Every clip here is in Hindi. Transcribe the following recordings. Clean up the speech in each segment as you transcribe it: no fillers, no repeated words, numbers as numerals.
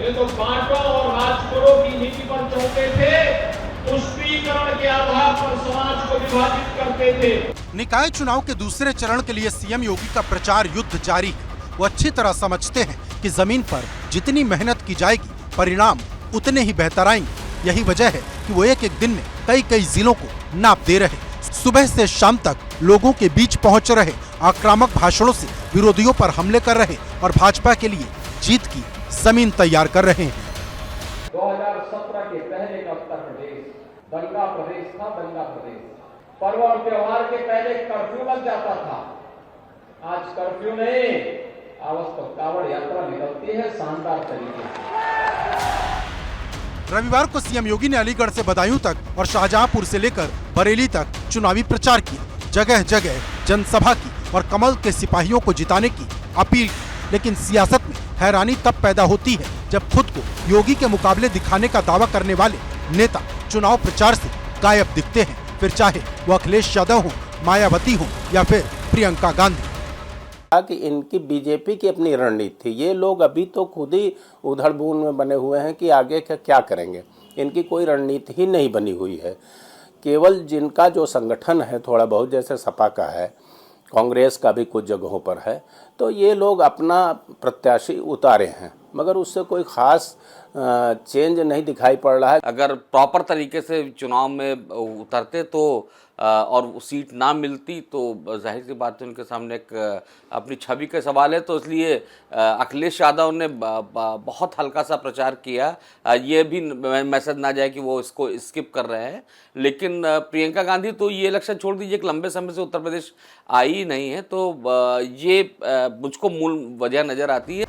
ये तो बांटो और राज करो की नीति पर चलते थे, तुष्टीकरण के आधार पर समाज को विभाजित करते थे। निकाय चुनाव के दूसरे चरण के लिए सीएम योगी का प्रचार युद्ध जारी है। वो अच्छी तरह समझते हैं कि जमीन पर जितनी मेहनत की जाएगी परिणाम उतने ही बेहतर आएंगे। यही वजह है कि वो एक एक दिन में कई जिलों को नाप दे रहे, सुबह से शाम तक लोगों के बीच पहुंच रहे, आक्रामक भाषणों से विरोधियों पर हमले कर रहे और भाजपा के लिए जीत की जमीन तैयार कर रहे हैं। 2017 के पहले का उत्तर प्रदेश दंगा प्रदेश था, दंगा प्रदेश। पर्व और त्योहार के पहले कर्फ्यू लग जाता था, आज कर्फ्यू नहीं, आज तो कावड़ यात्रा निकलती है शानदार तरीके से। रविवार को सीएम योगी ने अलीगढ़ से बदायूं तक और शाहजहांपुर से लेकर बरेली तक चुनावी प्रचार किया। जगह जगह जनसभा की और कमल के सिपाहियों को जिताने की अपील की। लेकिन सियासत में हैरानी तब पैदा होती है जब खुद को योगी के मुकाबले दिखाने का दावा करने वाले नेता चुनाव प्रचार से गायब दिखते हैं, फिर चाहे वो अखिलेश यादव हो, मायावती हो या फिर प्रियंका गांधी। कि इनकी बीजेपी की अपनी रणनीति थी। ये लोग अभी तो खुद ही उधड़ बुन में बने हुए हैं कि आगे क्या करेंगे। इनकी कोई रणनीति ही नहीं बनी हुई है। केवल जिनका जो संगठन है थोड़ा बहुत, जैसे सपा का है, कांग्रेस का भी कुछ जगहों पर है, तो ये लोग अपना प्रत्याशी उतारे हैं, मगर उससे कोई ख़ास चेंज नहीं दिखाई पड़ रहा है। अगर प्रॉपर तरीके से चुनाव में उतरते तो और सीट ना मिलती तो जाहिर सी बात है उनके सामने एक अपनी छवि का सवाल है। तो इसलिए अखिलेश यादव ने बहुत हल्का सा प्रचार किया, ये भी मैसेज ना जाए कि वो इसको स्किप कर रहे हैं। लेकिन प्रियंका गांधी तो ये इलेक्शन छोड़ दीजिए, एक लंबे समय से उत्तर प्रदेश आई नहीं है, तो ये मुझको मूल वजह नज़र आती है।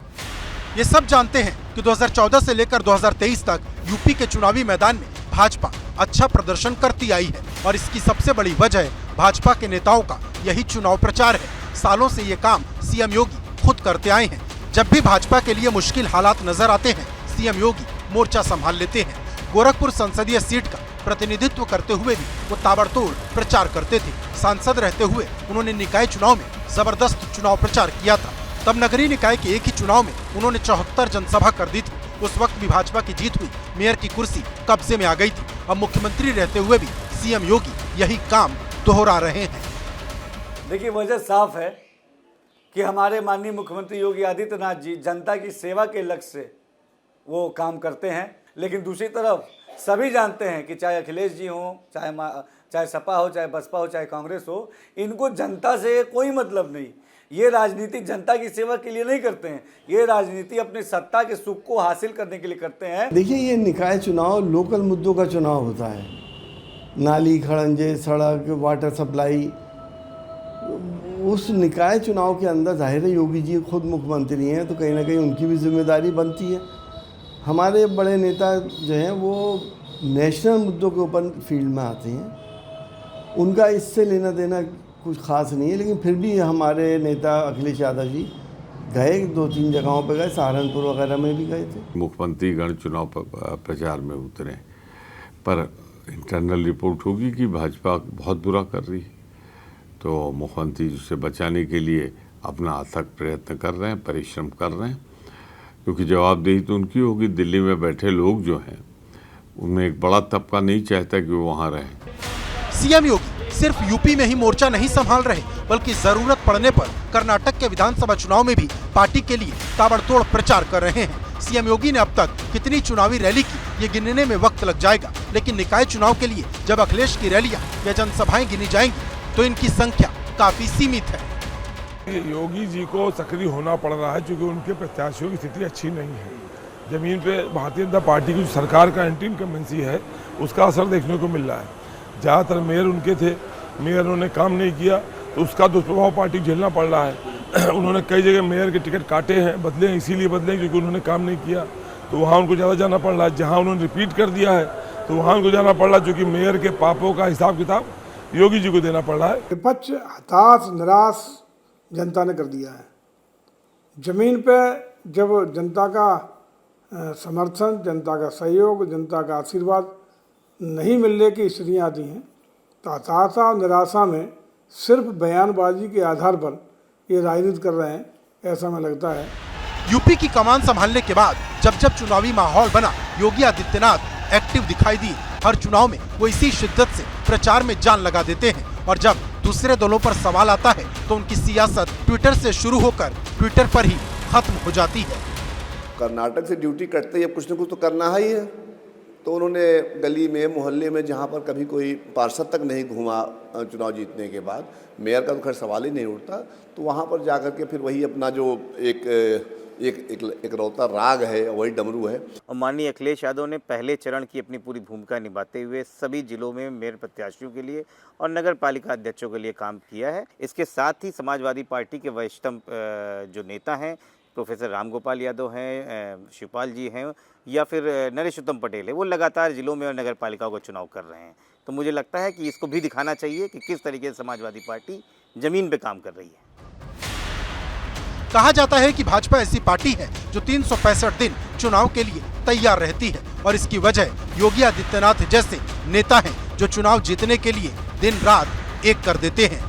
ये सब जानते हैं कि 2014 से लेकर 2023 तक यूपी के चुनावी मैदान में भाजपा अच्छा प्रदर्शन करती आई है और इसकी सबसे बड़ी वजह भाजपा के नेताओं का यही चुनाव प्रचार है। सालों से ये काम सीएम योगी खुद करते आए हैं। जब भी भाजपा के लिए मुश्किल हालात नजर आते हैं, सीएम योगी मोर्चा संभाल लेते हैं। गोरखपुर संसदीय सीट का प्रतिनिधित्व करते हुए भी वो ताबड़तोड़ प्रचार करते थे। सांसद रहते हुए उन्होंने निकाय चुनाव में जबरदस्त चुनाव प्रचार किया था। तब नगरीय निकाय के एक ही चुनाव में उन्होंने 74 जनसभा कर दी थी। उस वक्त भी भाजपा की जीत हुई, मेयर की कुर्सी कब्जे में आ गई थी। अब मुख्यमंत्री रहते हुए भी सीएम योगी यही काम दोहरा रहे हैं। देखिए, वजह साफ है कि हमारे माननीय मुख्यमंत्री योगी आदित्यनाथ जी जनता की सेवा के लक्ष्य से वो काम करते हैं। लेकिन दूसरी तरफ सभी जानते हैं कि चाहे अखिलेश जी हों, चाहे सपा हो, चाहे बसपा हो, चाहे कांग्रेस हो, इनको जनता से कोई मतलब नहीं। ये राजनीति जनता की सेवा के लिए नहीं करते हैं, ये राजनीति अपने सत्ता के सुख को हासिल करने के लिए करते हैं। देखिए, ये निकाय चुनाव लोकल मुद्दों का चुनाव होता है। नाली, खड़ंजे, सड़क, वाटर सप्लाई। उस निकाय चुनाव के अंदर जाहिर है योगी जी खुद मुख्यमंत्री हैं, तो कहीं ना कहीं उनकी भी जिम्मेदारी बनती है। हमारे बड़े नेता जो हैं वो नेशनल मुद्दों के ऊपर फील्ड में आते हैं, उनका इससे लेना देना कुछ खास नहीं है। लेकिन फिर भी हमारे नेता अखिलेश यादव जी गए, 2-3 जगहों पर गए, सहारनपुर वगैरह में भी गए थे। मुख्यमंत्री गण चुनाव प्रचार में उतरे, पर इंटरनल रिपोर्ट होगी कि भाजपा बहुत बुरा कर रही है, तो मुख्यमंत्री उसे बचाने के लिए अपना अथक प्रयत्न कर रहे हैं, परिश्रम कर रहे हैं, क्योंकि जवाबदेही तो उनकी होगी। दिल्ली में बैठे लोग जो हैं उनमें एक बड़ा तबका नहीं चाहता कि वो वहाँ रहें। सीएम योगी सिर्फ यूपी में ही मोर्चा नहीं संभाल रहे, बल्कि जरूरत पड़ने पर कर्नाटक के विधानसभा चुनाव में भी पार्टी के लिए ताबड़तोड़ प्रचार कर रहे हैं। सीएम योगी ने अब तक कितनी चुनावी रैली की, ये गिनने में वक्त लग जाएगा। लेकिन निकाय चुनाव के लिए जब अखिलेश की रैलियां या जनसभाएं गिनी जाएंगी तो इनकी संख्या काफी सीमित है। योगी जी को सक्रिय होना पड़ रहा है क्योंकि उनके प्रत्याशियों की स्थिति अच्छी नहीं है। जमीन पे भारतीय जनता पार्टी की जो सरकार का एंटी इनकम्बेंसी है उसका असर देखने को मिल रहा है। ज़्यादातर मेयर उनके थे, मेयर उन्होंने काम नहीं किया तो उसका दुष्प्रभाव पार्टी झेलना पड़ रहा है। उन्होंने कई जगह मेयर के टिकट काटे हैं, बदले इसीलिए बदले क्योंकि उन्होंने काम नहीं किया, तो वहाँ उनको ज़्यादा जाना पड़ रहा है। जहाँ उन्होंने रिपीट कर दिया है तो वहाँ उनको जाना पड़ रहा है, क्योंकि मेयर के पापों का हिसाब किताब योगी जी को देना पड़ रहा है। विपक्ष हताश निराश जनता ने कर दिया है। जमीन पे जब जनता का समर्थन, जनता का सहयोग, जनता का आशीर्वाद नहीं मिलने की स्थितियाँ आती हैं तो हताशा और निराशा में सिर्फ बयानबाजी के आधार पर ये राजनीति कर रहे हैं, ऐसा हमें लगता है। यूपी की कमान संभालने के बाद जब जब चुनावी माहौल बना, योगी आदित्यनाथ एक्टिव दिखाई दिए। हर चुनाव में वो इसी शिद्दत से प्रचार में जान लगा देते हैं और जब दूसरे दलों पर सवाल आता है तो उनकी सियासत ट्विटर से शुरू होकर ट्विटर पर ही खत्म हो जाती है। कर्नाटक से ड्यूटी कटते ही अब कुछ न कुछ तो करना ही है, तो उन्होंने गली में मोहल्ले में जहाँ पर कभी कोई पार्षद तक नहीं घूमा चुनाव जीतने के बाद, मेयर का तो खैर सवाल ही नहीं उठता, तो वहाँ पर जाकर के फिर वही अपना जो एक रौता राग है, वही डमरू है। और माननीय अखिलेश यादव ने पहले चरण की अपनी पूरी भूमिका निभाते हुए सभी जिलों में मेयर प्रत्याशियों के लिए और नगर पालिका अध्यक्षों के लिए काम किया है। इसके साथ ही समाजवादी पार्टी के वरिष्ठतम जो नेता हैं, प्रोफेसर राम गोपाल यादव हैं, शिवपाल जी हैं या फिर नरेश उत्तम पटेल है, वो लगातार जिलों में और नगर पालिकाओं का चुनाव कर रहे हैं। तो मुझे लगता है कि इसको भी दिखाना चाहिए कि किस तरीके से समाजवादी पार्टी जमीन पे काम कर रही है। कहा जाता है कि भाजपा ऐसी पार्टी है जो 365 दिन चुनाव के लिए तैयार रहती है और इसकी वजह योगी आदित्यनाथ जैसे नेता हैं जो चुनाव जीतने के लिए दिन रात एक कर देते हैं।